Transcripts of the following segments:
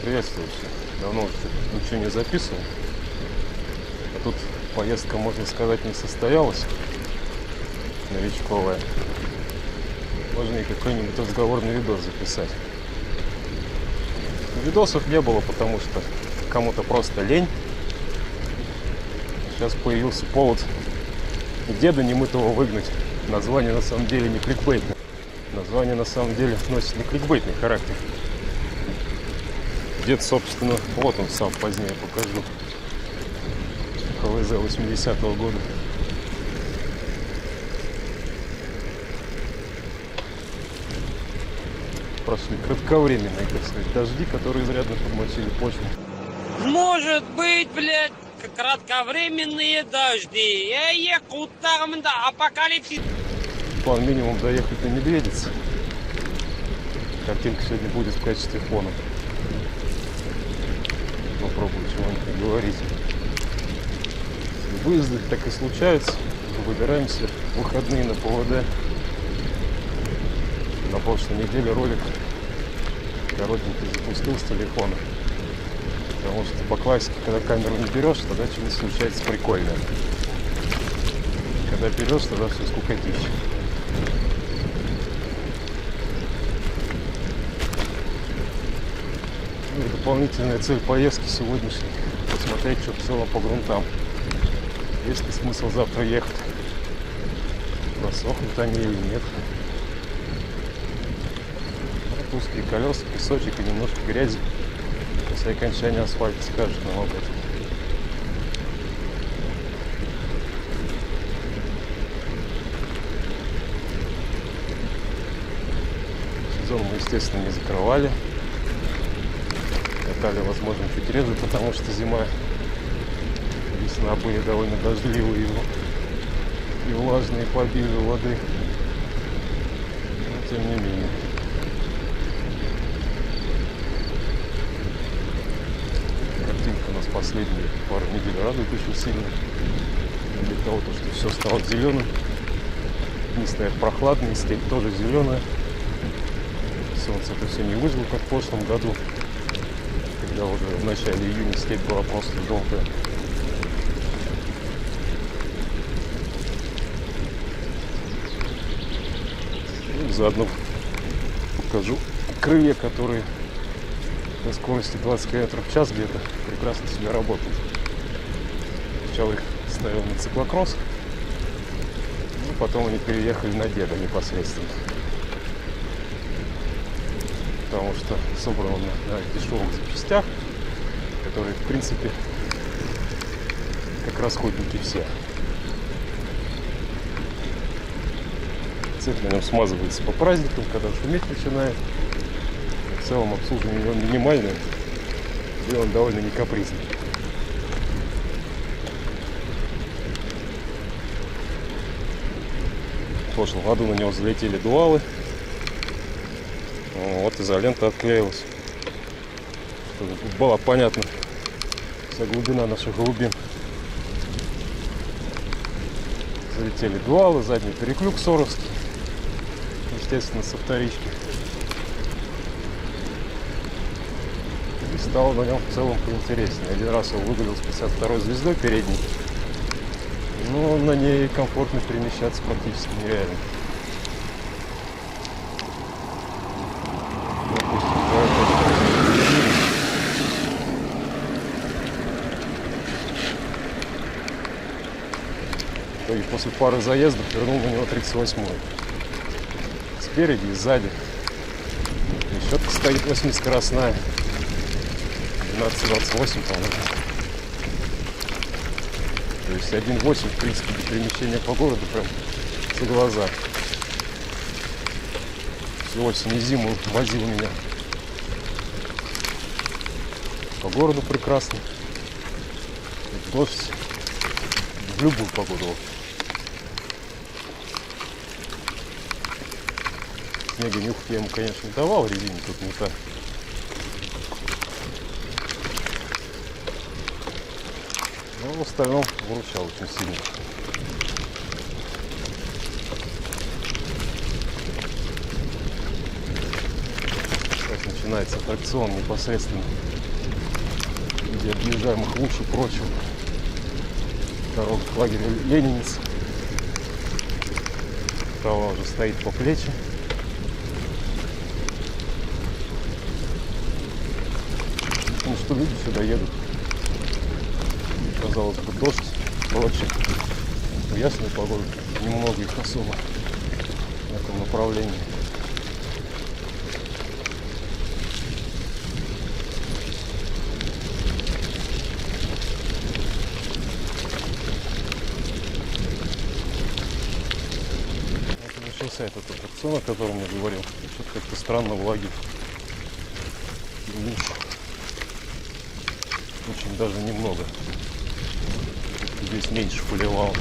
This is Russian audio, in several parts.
приветствую всех. Давно уже ничего не записывал. А тут поездка, можно сказать, не состоялась. Новичковая. Можно и какой-нибудь разговорный видос записать. Видосов не было, потому что кому-то просто лень. Сейчас появился повод деда немытого выгнать. Название на самом деле не кликбейтное. Название на самом деле носит не кликбейтный характер. Дед, собственно, вот он сам, позднее покажу. ХВЗ 80-го года. Прошли кратковременные, так сказать, дожди, которые изрядно подмочили почву. Может быть, блядь, кратковременные дожди. Куда апокалипсис. План минимум доехать до Медведицы. Картинка сегодня будет в качестве фона. Попробую чего-нибудь говорить. Выезды так и случаются. Выбираемся в выходные на ПВД. На прошлой неделе ролик коротенький запустил с телефона. Потому что по классике, когда камеру не берешь, тогда что-то случается прикольное. Когда берешь, тогда все скукотища. Ну и дополнительная цель поездки сегодняшней — посмотреть, что в целом по грунтам. Есть ли смысл завтра ехать? Просохнут они или нет? Вот узкие колеса, песочек и немножко грязи. После окончания асфальта скажут нам об этом. Сезон мы, естественно, не закрывали. Катали, возможно, чуть реже, потому что зима, весна были довольно дождливые и влажные по обилию воды. Но тем не менее. Картинка у нас последние пару недель радует очень сильно. Для того, что все стало зеленым. Дни стоят прохладные, степь тоже зеленая. Солнце это все не выжило, как в прошлом году, когда уже в начале июня степь была просто желтая. Ну, заодно покажу крылья, которые на скорости 20 км в час где-то прекрасно себя работают. Сначала их ставил на циклокросс, ну, потом они переехали на деда непосредственно. Потому что собран он на дешевых запчастях, которые, в принципе, как расходники все. Цвет на нем смазывается по праздникам, когда шуметь начинает. В целом обслуживание его минимальное, и он довольно не капризный. В прошлом году на него залетели дуалы. Вот изолента отклеилась, чтобы была понятна вся глубина наших глубин. Залетели дуалы, задний переклюк соровский, естественно, со вторички. И стало на нем в целом поинтереснее. Один раз он выглядел с 52-й звездой передней, но на ней комфортно перемещаться практически нереально. И после пары заездов вернул на него 38-й. Спереди и сзади. Решетка стоит 80-скоростная. 12-28, по-моему. То есть 1.8, в принципе, для перемещения по городу прям за глаза. Всю осень и зиму возил меня. По городу прекрасно. Дождь. В любую погоду. Снега нюхать я ему, конечно, давал, резине тут не так. Но в остальном выручал очень сильно. начинается аттракцион непосредственно, где объезжаемых луж и прочего. Дорога к лагерю Ленинец. Трава уже стоит по плечи. Ну что, люди сюда едут. Казалось бы, дождь, прочее. В ясную погоду немного их особо в этом направлении. Этот аттракцион, о котором я говорил, что-то как-то странно в лагерь. Очень даже немного. Здесь меньше поливал.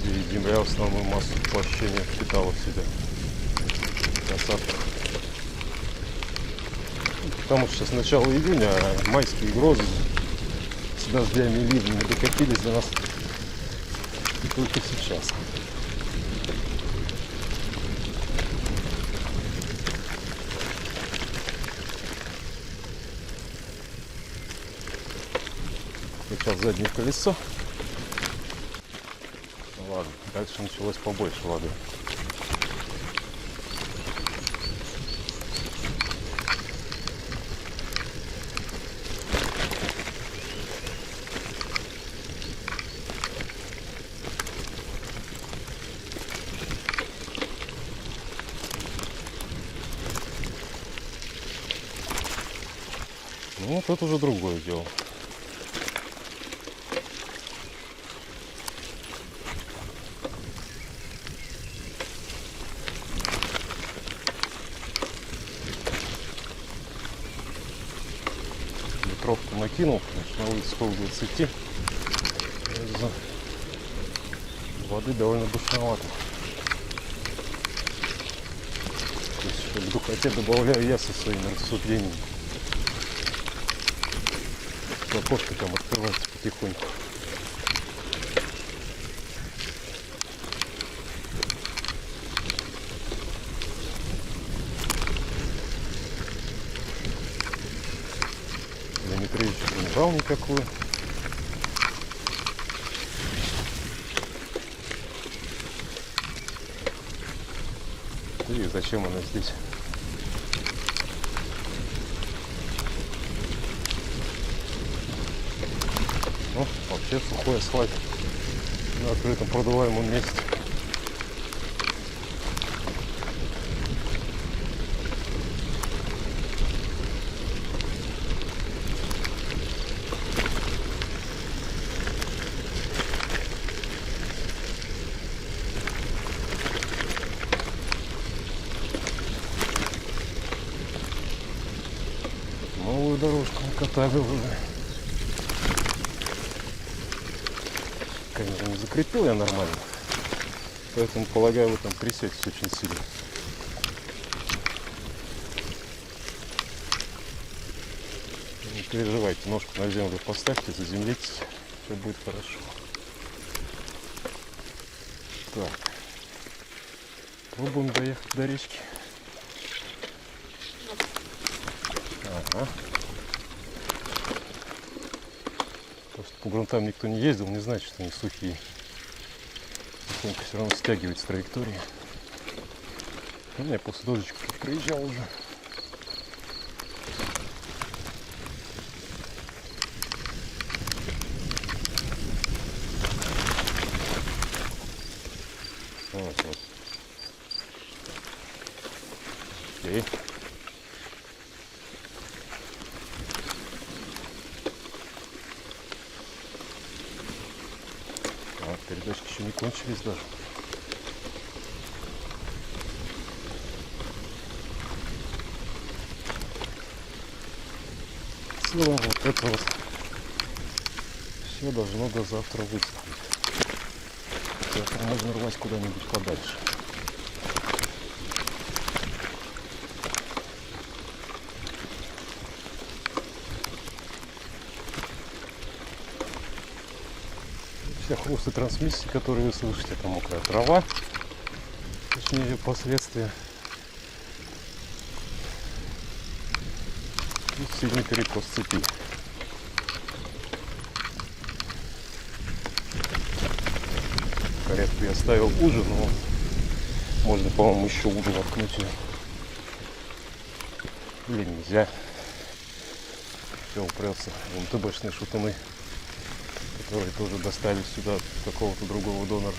Здесь земля основную массу площения впитала в себя. Осадков. Потому что с начала июня майские грозы с дождями и ливнями докатились до нас только сейчас. Сейчас заднее колесо. Ну, ладно, дальше началось побольше воды. Ну, вот это уже другое дело. Ветровку накинул, конечно, на улице около 20. Из-за воды довольно душновато. То есть, в духоте добавляю я со своими рассуждениями. Окошко там открывается потихоньку. Дмитриевич не брал никакую. И зачем она здесь? Ну, вообще сухой асфальт на открытом продуваемом месте. Новую дорожку накатали уже. Конечно, не закрепил я нормально, поэтому, полагаю, вы там трясетесь очень сильно. Не переживайте, ножку на землю поставьте, заземлитесь, все будет хорошо. Так, пробуем доехать до речки. Ага. Просто по грунтам никто не ездил, не знает, что они сухие. Тихонько все равно стягивает с траектории. Ну, я после дождичка проезжал уже. Вот. Окей. Передачки еще не кончились даже. В целом вот это вот все должно до завтра высохнуть. Завтра можно рвать куда-нибудь подальше. Все хрусты трансмиссии, которые вы слышите, это мокрая трава, точнее ее последствия. И сильный перекос цепи. Каретку я ставил уже, но можно, по-моему, еще уже воткнуть ее. Или нельзя. Все упрется в МТБшные шутаны, которые тоже достались сюда от какого-то другого донора.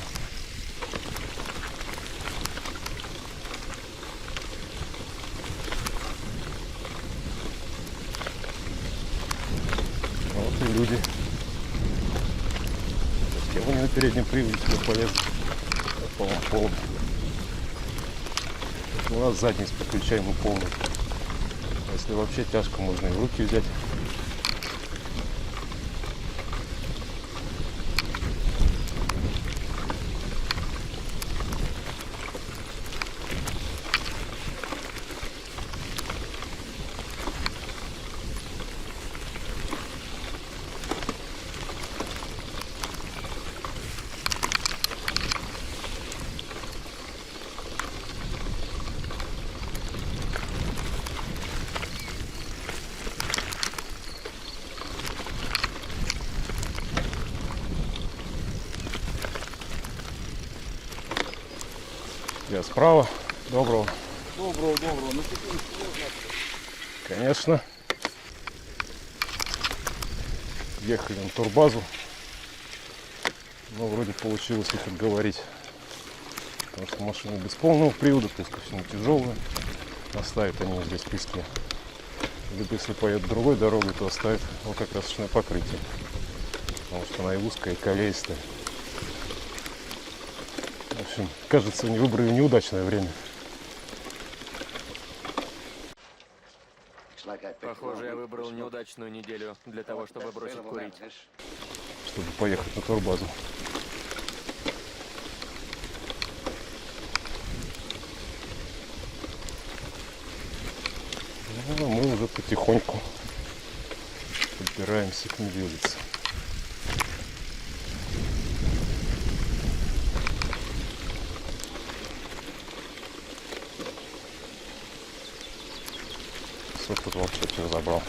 Вот и люди. Схема не на переднем приводе сюда полезла. По-моему, полный. У нас задний с подключаемым полный. Если вообще тяжко, можно и в руки взять. Я справа. Доброго. Доброго. На секундочку можно? Конечно. Ехали на турбазу. Но вроде получилось их отговорить. Потому что машина без полного привода, плюс ко всему тяжелая. Оставят они здесь в песке. Либо если поедут другой дорогой, то оставят лакокрасочное покрытие. Потому что она и узкая, и колеистая. В общем, кажется, они выбрали неудачное время. Похоже, я выбрал неудачную неделю для того, чтобы бросить курить. Чтобы поехать на турбазу. Ну, а мы уже потихоньку подбираемся к медведице. Вот тут вообще все забрал.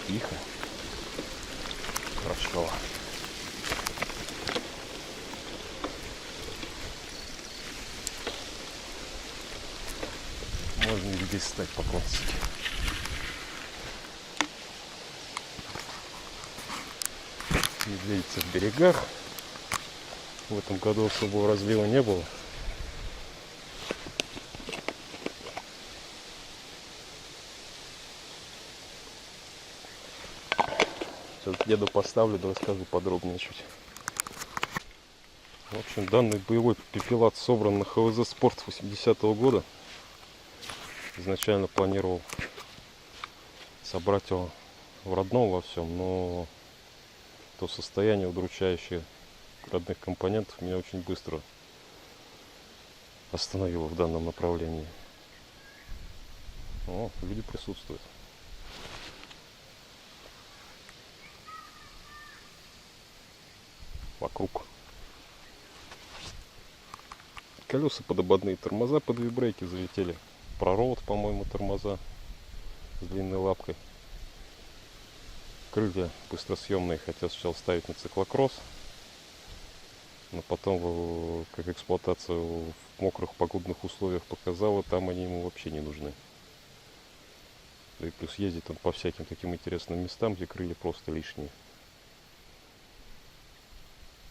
Тихо. Хорошо. Можно и здесь стать по-классике. Медведица в берегах. В этом году особого разлива не было. Сейчас деду поставлю, да расскажу подробнее чуть. В общем, данный боевой пепелат собран на ХВЗ «Спорт» 80-го года. Изначально планировал собрать его в родном во всем, но то состояние удручающее родных компонентов меня очень быстро остановило в данном направлении. О, люди присутствуют. Вокруг. Колеса подободные, тормоза под вибрейки залетели. Провод, по-моему, тормоза с длинной лапкой. Крылья быстросъемные, хотел сначала ставить на циклокросс, но потом, как эксплуатация в мокрых погодных условиях показала, там они ему вообще не нужны. Да и плюс ездит он по всяким таким интересным местам, где крылья просто лишние.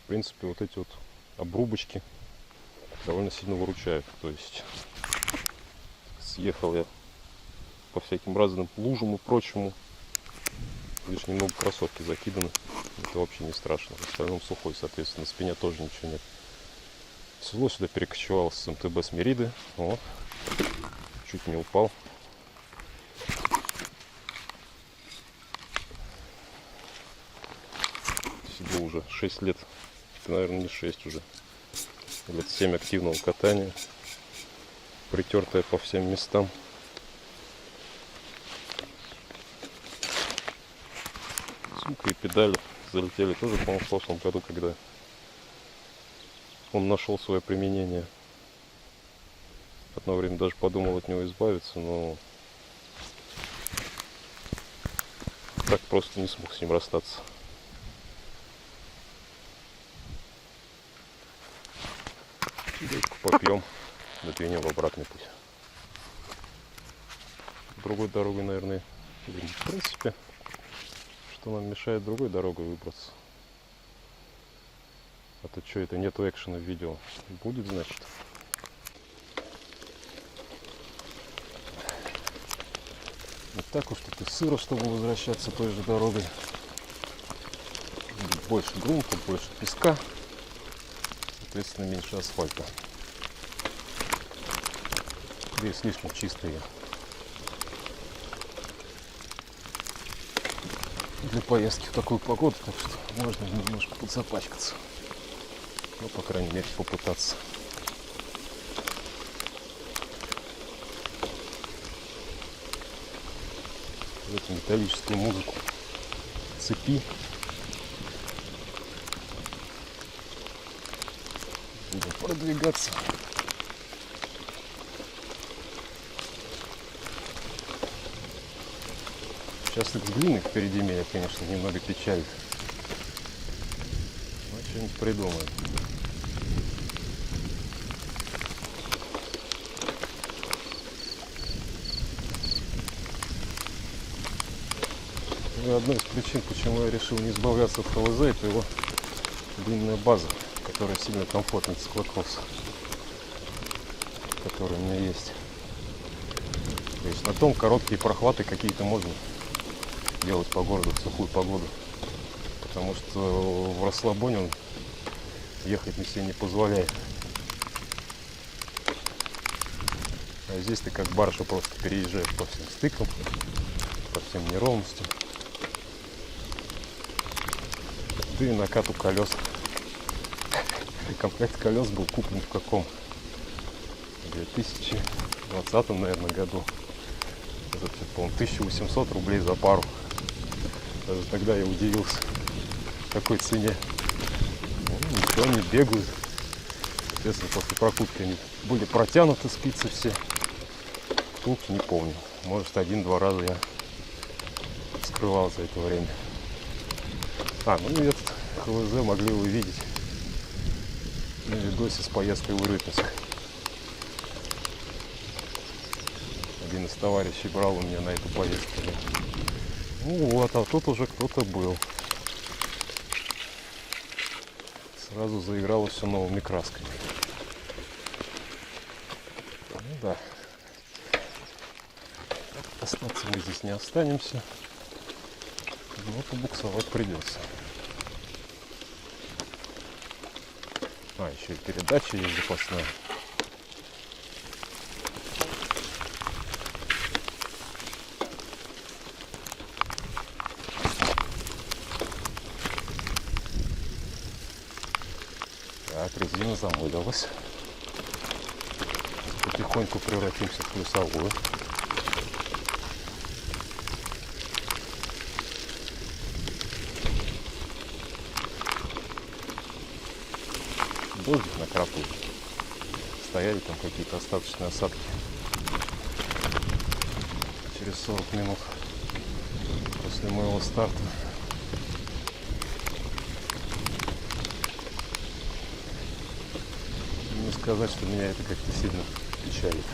В принципе, вот эти вот обрубочки довольно сильно выручают. То есть съехал я по всяким разным лужам и прочему. Лишь немного кроссовки закиданы. Это вообще не страшно. В остальном сухой, соответственно, на спине тоже ничего нет. Седло сюда перекочевал с МТБ с Мериды. Вот. Чуть не упал. уже 6 лет, наверное, не 6 уже, лет 7 активного катания, притертая по всем местам. Сумка и педали залетели тоже, по-моему, в прошлом году, когда он нашел свое применение. Одно время даже подумал от него избавиться, но так просто не смог с ним расстаться. Чайку попьем, двинем в обратный путь. Другой дорогой, наверное, в принципе, что нам мешает другой дорогой выбраться. А то что, это нету экшена в видео. Будет, значит. Вот так уж тут и сыро, чтобы возвращаться той же дорогой. Больше грунта, больше песка. Соответственно, меньше асфальта. Здесь слишком чистые для поездки в такую погоду, так что можно немножко подзапачкаться. Ну, по крайней мере, попытаться. В эту металлическую музыку цепи. Будем продвигаться. Участок длинный впереди меня, конечно, немного печалит. Но что-нибудь придумаем. И одной из причин, почему я решил не избавляться от ХВЗ, это его длинная база, которая сильно комфортнее циклокросса, который у меня есть. То есть на том короткие прохваты какие-то можно делать по городу в сухую погоду, потому что в расслабоне он ехать на себе не позволяет. А здесь ты как баржа просто переезжаешь по всем стыкам, по всем неровностям. Ты накату колес. Комплект колес был куплен в каком? В 2020, наверное, году. Это, по-моему, 1800 рублей за пару. Даже тогда я удивился, какой цене. Ну, ничего, они бегают. Соответственно, после прокрутки они были протянуты, спицы все. Втулки не помню. Может, 1-2 раза я скрывал за это время. Ну и этот ХВЗ могли вы видеть на видосе с поездкой в Урюпинск. Один из товарищей брал у меня на эту поездку. Ну вот, а тут уже кто-то был. Сразу заиграло все новыми красками. Ну да. Остаться мы здесь не останемся. Но побуксовать придется. Еще и передача есть запасная. Так, резина замылилась. Потихоньку превратимся в плюсовую. Дождик накрапывает. Стояли там какие-то остаточные осадки. Через 40 минут после моего старта. Не сказать, что меня это как-то сильно печалит.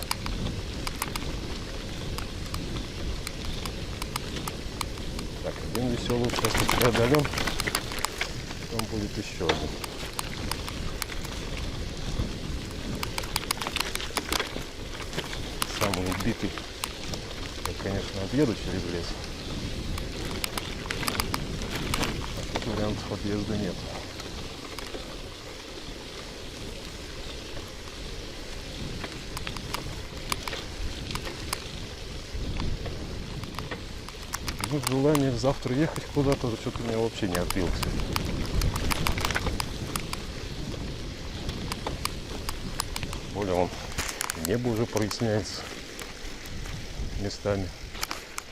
Так, один веселый участок преодолен. Потом будет еще один. Самый убитый. Я, конечно, объеду через лес. А тут вариантов отъезда нет. Ну, желание завтра ехать куда-то что-то у меня вообще не отбилось. более, вон небо уже проясняется местами.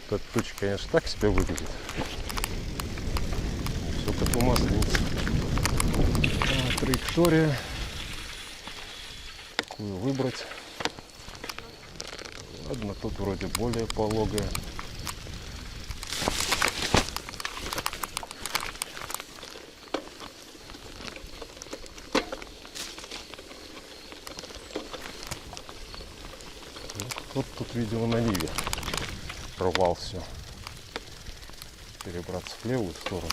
Вот эта туча, конечно, так себя выглядит. Все как у масленицы. Траектория. Какую выбрать? Ладно, тут вроде более пологая. Вот тут, видимо, на Ниве рвал все. Перебраться в левую сторону.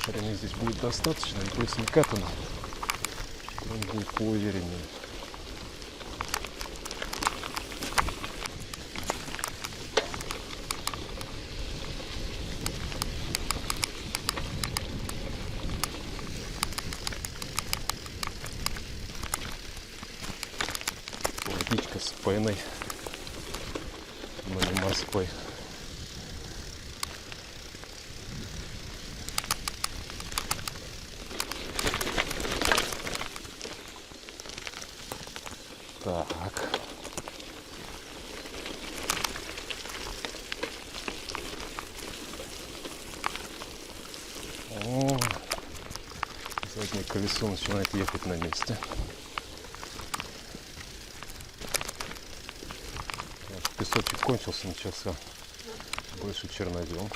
Ширины здесь будет достаточно, и плюс не катано. Он будет поувереннее. Водичка с пеной, но не морской. Так. О, заднее колесо начинает ехать на месте. Так, песочек кончился, начался больше чернозем.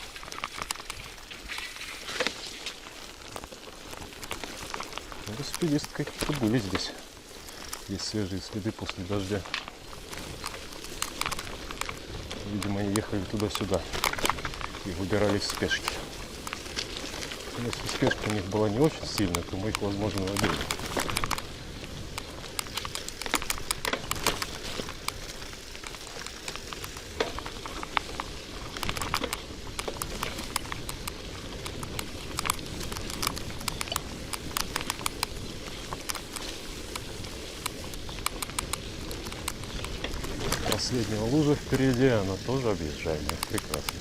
Велосипедисты какие-то были здесь. Есть свежие следы после дождя. Видимо, они ехали туда-сюда и выбирались в спешке. Если спешка у них была не очень сильная, то мы их, возможно, убили. Последняя лужа впереди, она тоже объезжаемая. Прекрасно.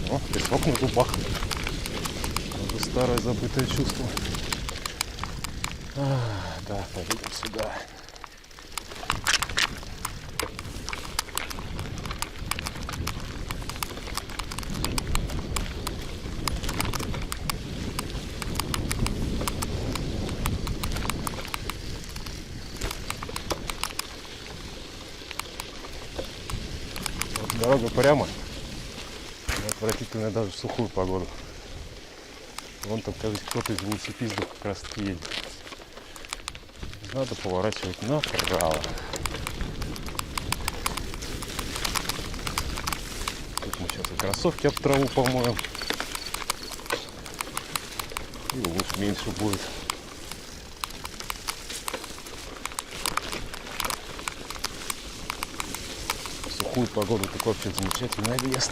О, песок на зубах. Уже старое забытое чувство. Да, поедем сюда. Вот дорога прямо. Отвратительная даже в сухую погоду. Вон там, кажется, кто-то из велосипедистов как раз таки едет. Надо поворачивать направо. Тут мы сейчас и кроссовки об траву помоем. И луж меньше будет. В сухую погоду такой вообще замечательный объезд.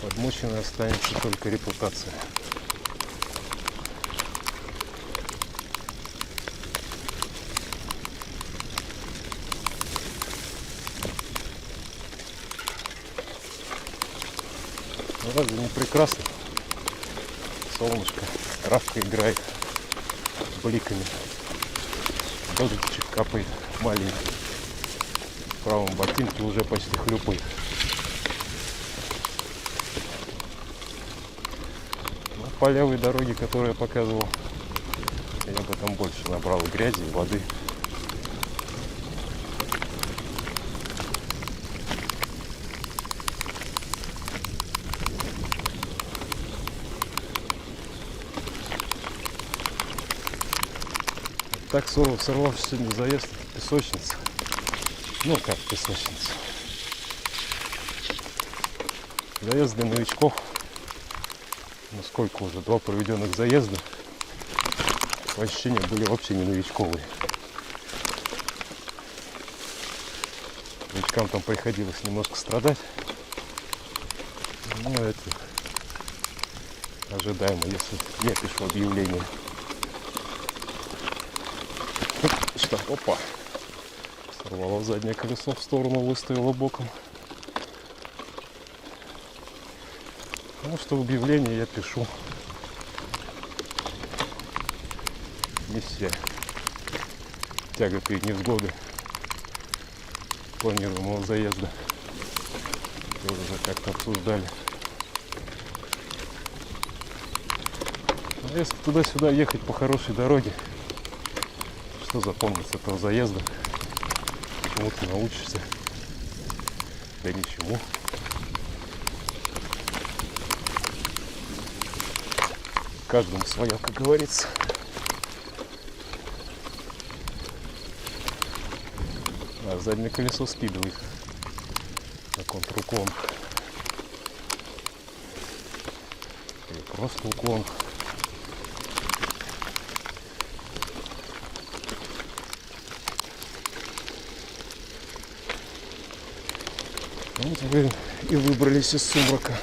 Подмоченной останется только репутация. Ну разве не прекрасно? Солнышко, травка играет бликами. Дождичек капает маленький. В правом ботинке уже почти хлюпает. По левой дороге, которую я показывал, я бы там больше набрал грязи и воды. так сорвавший сегодня заезд в песочницу. Ну как песочница. Заезд для новичков. Ну сколько уже? 2 проведенных заезда. Ощущения были вообще не новичковые. Новичкам там приходилось немножко страдать. Ну это ожидаемо, если я пишу объявление. Что? Опа! Сорвало заднее колесо в сторону, выставило боком. Ну что, объявление я пишу. Миссия. Тяга перед невзгодой планируемого заезда. Тоже уже как-то обсуждали. А если туда-сюда ехать по хорошей дороге, что запомнить с этого заезда? Чему ты научишься? Да ничему. Каждому свое, как говорится. А заднее колесо скидывает на контруклон. Или просто уклон. Вот вы и выбрались из сумрака.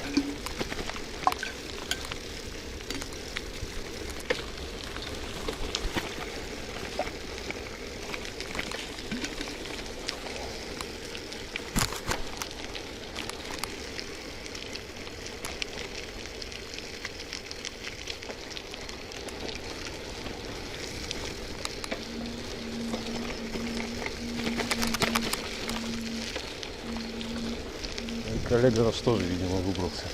Коллега наш тоже, видимо, выбрался.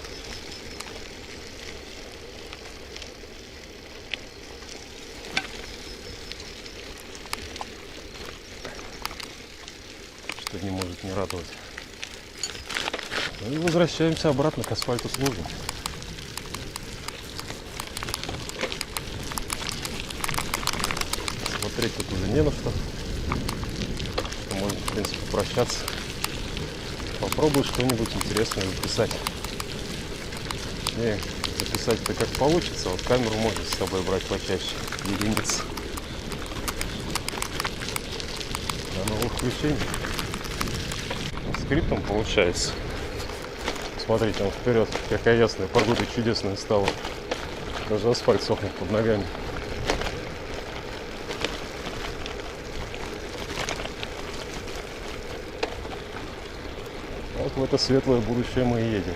Что не может не радовать. Ну и возвращаемся обратно к асфальту с лужей. Смотреть тут уже не на что. Можно, в принципе, прощаться. Попробую что-нибудь интересное записать. Не, записать-то как получится. Вот камеру можно с собой брать почаще. Единиц. До новых включений. Скриптом получается. Смотрите, он вперед. Какая ясная погода, чудесная стала. Даже асфальт сохнет под ногами. Вот в это светлое будущее мы и едем.